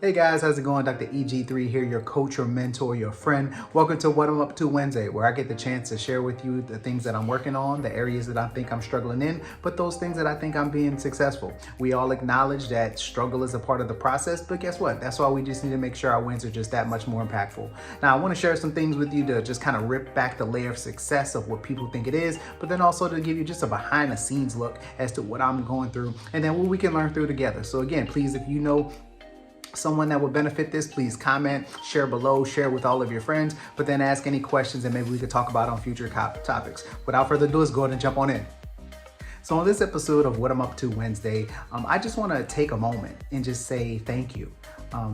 Hey guys, how's it going? Dr. EG3 here, your coach, your mentor, your friend. Welcome to What I'm Up To Wednesday, where I get the chance to share with you the things that I'm working on, the areas that I think I'm struggling in, but those things that I think I'm being successful. We all acknowledge that struggle is a part of the process, but guess what? That's why we just need to make sure our wins are just that much more impactful. Now, I want to share some things with you to just kind of rip back the layer of success of what people think it is, but then also to give you just a behind the scenes look as to what I'm going through and then what we can learn through together. So again, please, if you know someone that would benefit this, please comment, share below, share with all of your friends, but then ask any questions and maybe we could talk about on future topics. Without further ado, let's go ahead and jump on in. So on this episode of What I'm Up To Wednesday, I just want to take a moment and just say thank you.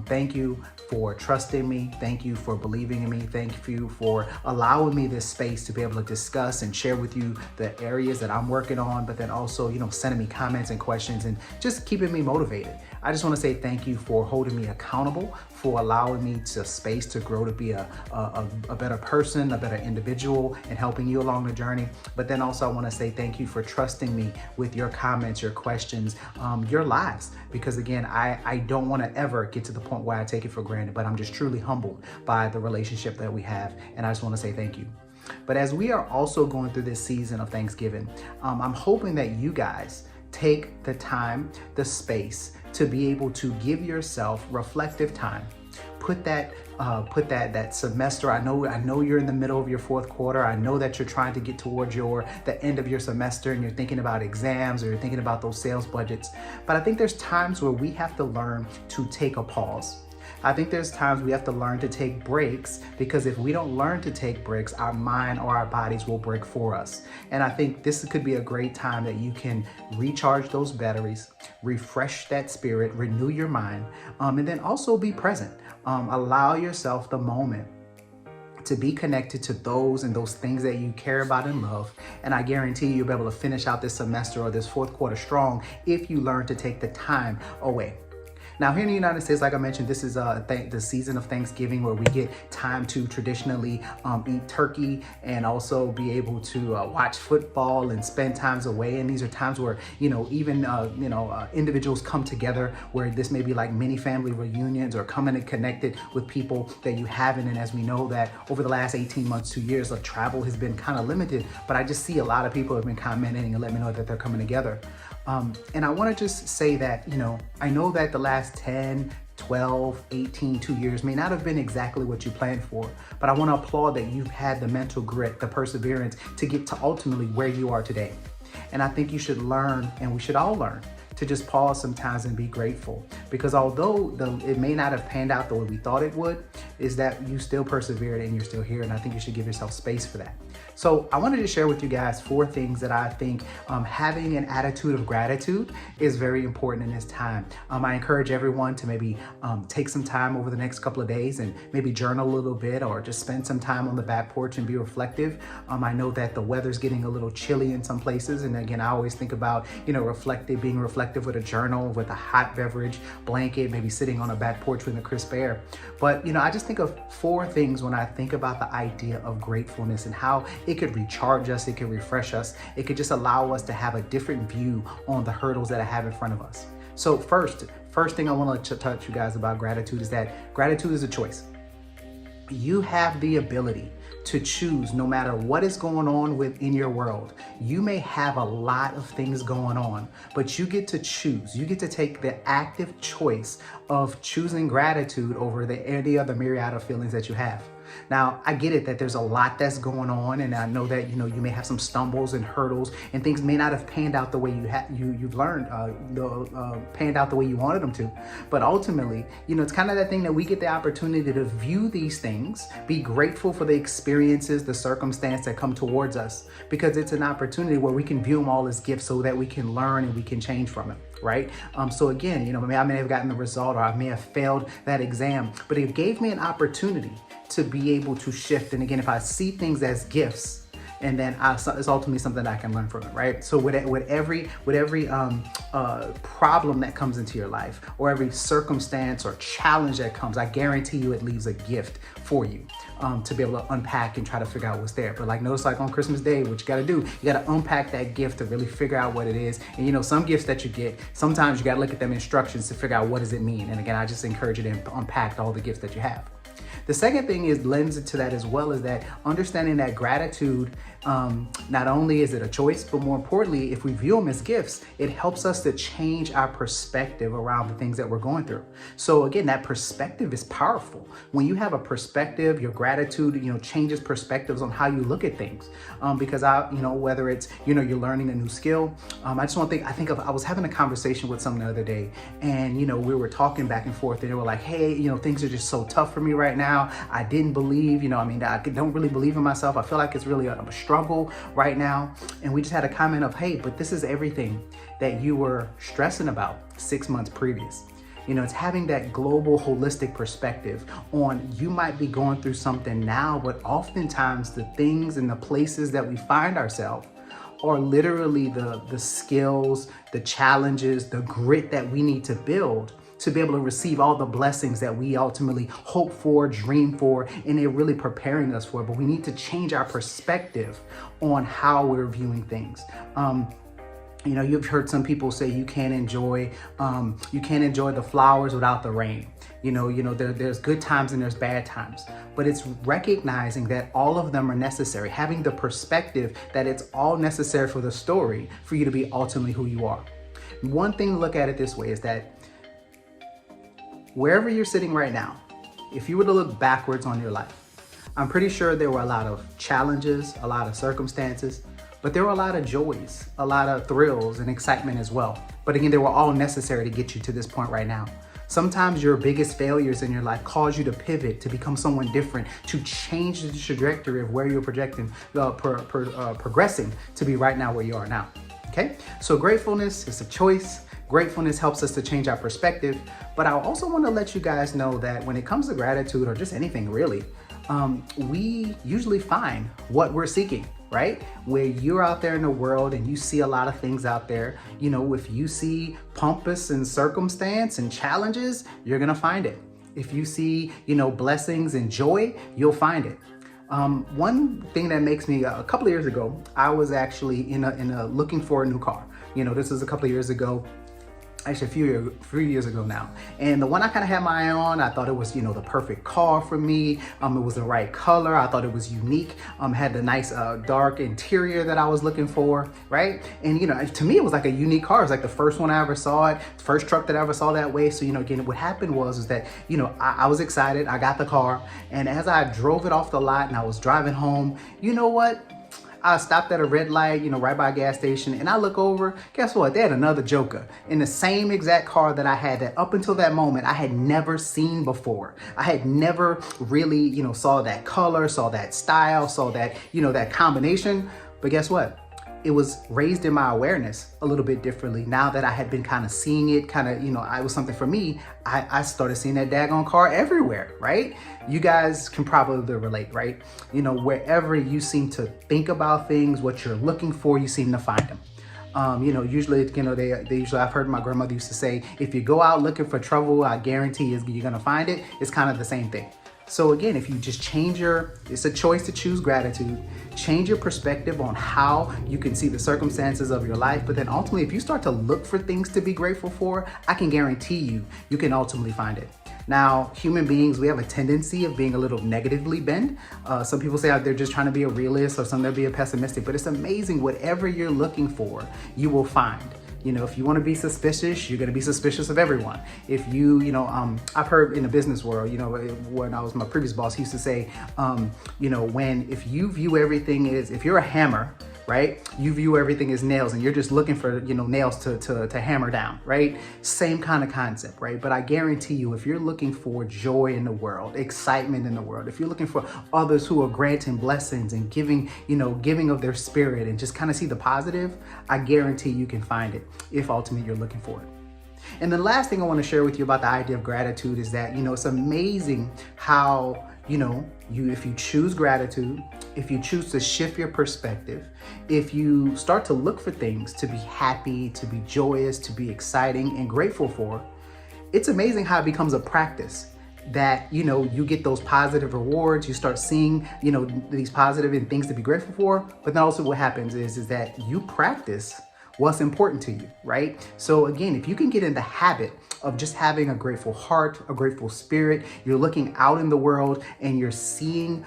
Thank you for trusting me. Thank you for believing in me. Thank you for allowing me this space to be able to discuss and share with you the areas that I'm working on, but then also, sending me comments and questions and just keeping me motivated. I just want to say thank you for holding me accountable, for allowing me to space to grow to be a better person, a better individual, and helping you along the journey. But then also I want to say thank you for trusting me with your comments, your questions, your lives. Because again, I don't want to ever get to the point where I take it for granted, but I'm just truly humbled by the relationship that we have. And I just want to say thank you. But as we are also going through this season of Thanksgiving, I'm hoping that you guys take the time, the space to be able to give yourself reflective time. Put that semester. I know you're in the middle of your fourth quarter. I know that you're trying to get towards the end of your semester and you're thinking about exams or you're thinking about those sales budgets. But I think there's times where we have to learn to take a pause. I think there's times we have to learn to take breaks, because if we don't learn to take breaks, our mind or our bodies will break for us. And I think this could be a great time that you can recharge those batteries, refresh that spirit, renew your mind, and then also be present. Allow yourself the moment to be connected to those things that you care about and love. And I guarantee you'll be able to finish out this semester or this fourth quarter strong if you learn to take the time away. Now, here in the United States, like I mentioned, this is the season of Thanksgiving, where we get time to traditionally eat turkey and also be able to watch football and spend times away. And these are times where, individuals come together, where this may be like mini family reunions or coming and connected with people that you haven't. And as we know that over the last 18 months, 2 years, travel has been kind of limited, but I just see a lot of people have been commenting and let me know that they're coming together. And I want to just say that, I know that the last 10, 12, 18, 2 years may not have been exactly what you planned for, but I want to applaud that you've had the mental grit, the perseverance to get to ultimately where you are today. And I think you should learn, and we should all learn, to just pause sometimes and be grateful, because although it may not have panned out the way we thought it would, is that you still persevered and you're still here. And I think you should give yourself space for that. So I wanted to share with you guys 4 things that I think having an attitude of gratitude is very important in this time. I encourage everyone to maybe take some time over the next couple of days and maybe journal a little bit, or just spend some time on the back porch and be reflective. I know that the weather's getting a little chilly in some places. And again, I always think about, being reflective with a journal, with a hot beverage, blanket, maybe sitting on a back porch with the crisp air. But, I just think of 4 things when I think about the idea of gratefulness and how it could recharge us, it could refresh us, it could just allow us to have a different view on the hurdles that I have in front of us. So first thing I want to touch you guys about gratitude is that gratitude is a choice. You have the ability to choose no matter what is going on within your world. You may have a lot of things going on, but you get to choose. You get to take the active choice of choosing gratitude over any other myriad of feelings that you have. Now, I get it that there's a lot that's going on, and I know that, you may have some stumbles and hurdles, and things may not have panned out the way you've learned, panned out the way you wanted them to. But ultimately, it's kind of that thing that we get the opportunity to view these things, be grateful for the experiences, the circumstance that come towards us, because it's an opportunity where we can view them all as gifts so that we can learn and we can change from it. Right? So again, I may have gotten the result, or I may have failed that exam, but it gave me an opportunity to be able to shift. And again, if I see things as gifts, and then it's ultimately something that I can learn from it, right? So with every problem that comes into your life, or every circumstance or challenge that comes, I guarantee you it leaves a gift for you to be able to unpack and try to figure out what's there. But like notice, like on Christmas Day, what you got to do, you got to unpack that gift to really figure out what it is. And you know, some gifts that you get, sometimes you got to look at them instructions to figure out what does it mean. And again, I just encourage you to unpack all the gifts that you have. The second thing is lends into that as well, is that understanding that gratitude, not only is it a choice, but more importantly, if we view them as gifts, it helps us to change our perspective around the things that we're going through. So again, that perspective is powerful. When you have a perspective, your gratitude, you know, changes perspectives on how you look at things. Because whether it's, you know, you're learning a new skill, I was having a conversation with someone the other day, and, you know, we were talking back and forth, and they were like, hey, you know, things are just so tough for me right now. I didn't believe, I don't really believe in myself. I feel like it's really a struggle right now. And we just had a comment of, hey, but this is everything that you were stressing about 6 months previous. You know, it's having that global holistic perspective on, you might be going through something now, but oftentimes the things and the places that we find ourselves are literally the skills, the challenges, the grit that we need to build to be able to receive all the blessings that we ultimately hope for, dream for, and they're really preparing us for. But we need to change our perspective on how we're viewing things. You know, you've heard some people say you can't enjoy the flowers without the rain. You know, there's good times and there's bad times, but it's recognizing that all of them are necessary, having the perspective that it's all necessary for the story for you to be ultimately who you are. One thing to look at it this way is that wherever you're sitting right now, if you were to look backwards on your life, I'm pretty sure there were a lot of challenges, a lot of circumstances, but there were a lot of joys, a lot of thrills and excitement as well. But again, they were all necessary to get you to this point right now. Sometimes your biggest failures in your life cause you to pivot, to become someone different, to change the trajectory of where you're progressing to be right now where you are now. Okay, so gratefulness is a choice. Gratefulness helps us to change our perspective. But I also want to let you guys know that when it comes to gratitude, or just anything really, we usually find what we're seeking, right? Where you're out there in the world and you see a lot of things out there, you know, if you see pompous and circumstance and challenges, you're gonna find it. If you see, you know, blessings and joy, you'll find it. One thing that makes me, a couple of years ago, I was actually in a looking for a new car. You know, this was a couple of years ago. Actually a few years ago now. And the one I kind of had my eye on, I thought it was, you know, the perfect car for me. It was the right color. I thought it was unique. Had the nice dark interior that I was looking for, right? And, you know, to me, it was like a unique car. It was like the first one I ever saw it, first truck that I ever saw that way. So, you know, again, what happened was that, you know, I was excited. I got the car. And as I drove it off the lot and I was driving home, you know what? I stopped at a red light, you know, right by a gas station, and I look over, guess what? They had another Joker in the same exact car that I had, that up until that moment, I had never seen before. I had never really, you know, saw that color, saw that style, saw that, you know, that combination. But guess what? It was raised in my awareness a little bit differently. Now that I had been kind of seeing it, kind of, you know, it was something for me, I started seeing that daggone car everywhere, right? You guys can probably relate, right? You know, wherever you seem to think about things, what you're looking for, you seem to find them. You know, usually, you know, they usually, I've heard my grandmother used to say, if you go out looking for trouble, I guarantee you're gonna find it. It's kind of the same thing. So again, if you just change it's a choice to choose gratitude, change your perspective on how you can see the circumstances of your life, but then ultimately, if you start to look for things to be grateful for, I can guarantee you can ultimately find it. Now, human beings, we have a tendency of being a little negatively bent. Some people say they're just trying to be a realist, or some they're being pessimistic, but it's amazing, whatever you're looking for, you will find. You know, if you want to be suspicious, you're going to be suspicious of everyone. If you know, I've heard in the business world, you know, when I was my previous boss, he used to say, you know, if you view everything as, if you're a hammer, right? You view everything as nails and you're just looking for, you know, nails to hammer down, right? Same kind of concept, right? But I guarantee you, if you're looking for joy in the world, excitement in the world, if you're looking for others who are granting blessings and giving, you know, giving of their spirit and just kind of see the positive, I guarantee you can find it if ultimately you're looking for it. And the last thing I want to share with you about the idea of gratitude is that, you know, it's amazing how if you choose gratitude, if you choose to shift your perspective, if you start to look for things to be happy, to be joyous, to be exciting and grateful for, it's amazing how it becomes a practice that, you get those positive rewards, you start seeing, these positive and things to be grateful for. But then also what happens is that you practice what's important to you, right? So again, if you can get in the habit of just having a grateful heart, a grateful spirit, you're looking out in the world and you're seeing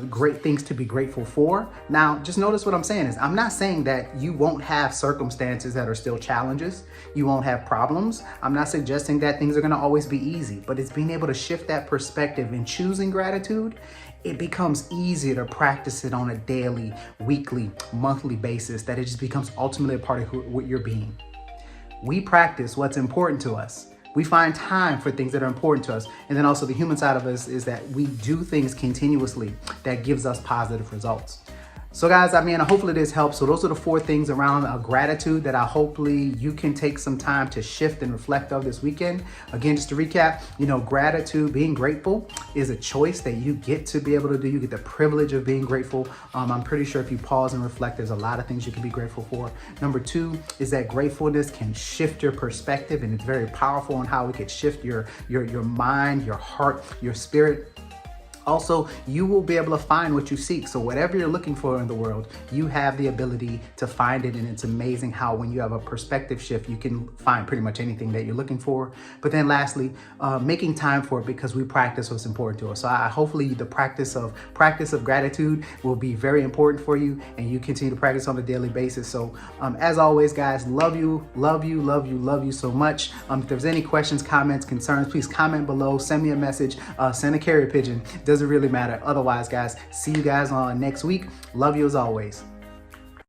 great things to be grateful for. Now, just notice what I'm saying is, I'm not saying that you won't have circumstances that are still challenges. You won't have problems. I'm not suggesting that things are gonna always be easy, but it's being able to shift that perspective and choosing gratitude. It becomes easier to practice it on a daily, weekly, monthly basis, that it just becomes ultimately a part of what you're being. We practice what's important to us. We find time for things that are important to us. And then also the human side of us is that we do things continuously that gives us positive results. So guys, hopefully this helps. So those are the 4 things around gratitude that hopefully you can take some time to shift and reflect of this weekend. Again, just to recap, gratitude, being grateful is a choice that you get to be able to do. You get the privilege of being grateful. I'm pretty sure if you pause and reflect, there's a lot of things you can be grateful for. Number 2 is that gratefulness can shift your perspective, and it's very powerful on how it could shift your mind, your heart, your spirit. Also, you will be able to find what you seek. So whatever you're looking for in the world, you have the ability to find it. And it's amazing how when you have a perspective shift, you can find pretty much anything that you're looking for. But then lastly, making time for it, because we practice what's important to us. So hopefully the practice of gratitude will be very important for you, and you continue to practice on a daily basis. So as always, guys, love you so much. If there's any questions, comments, concerns, please comment below, send me a message, send a carrier pigeon. Doesn't really matter. Otherwise, guys, see you guys on next week. Love you as always.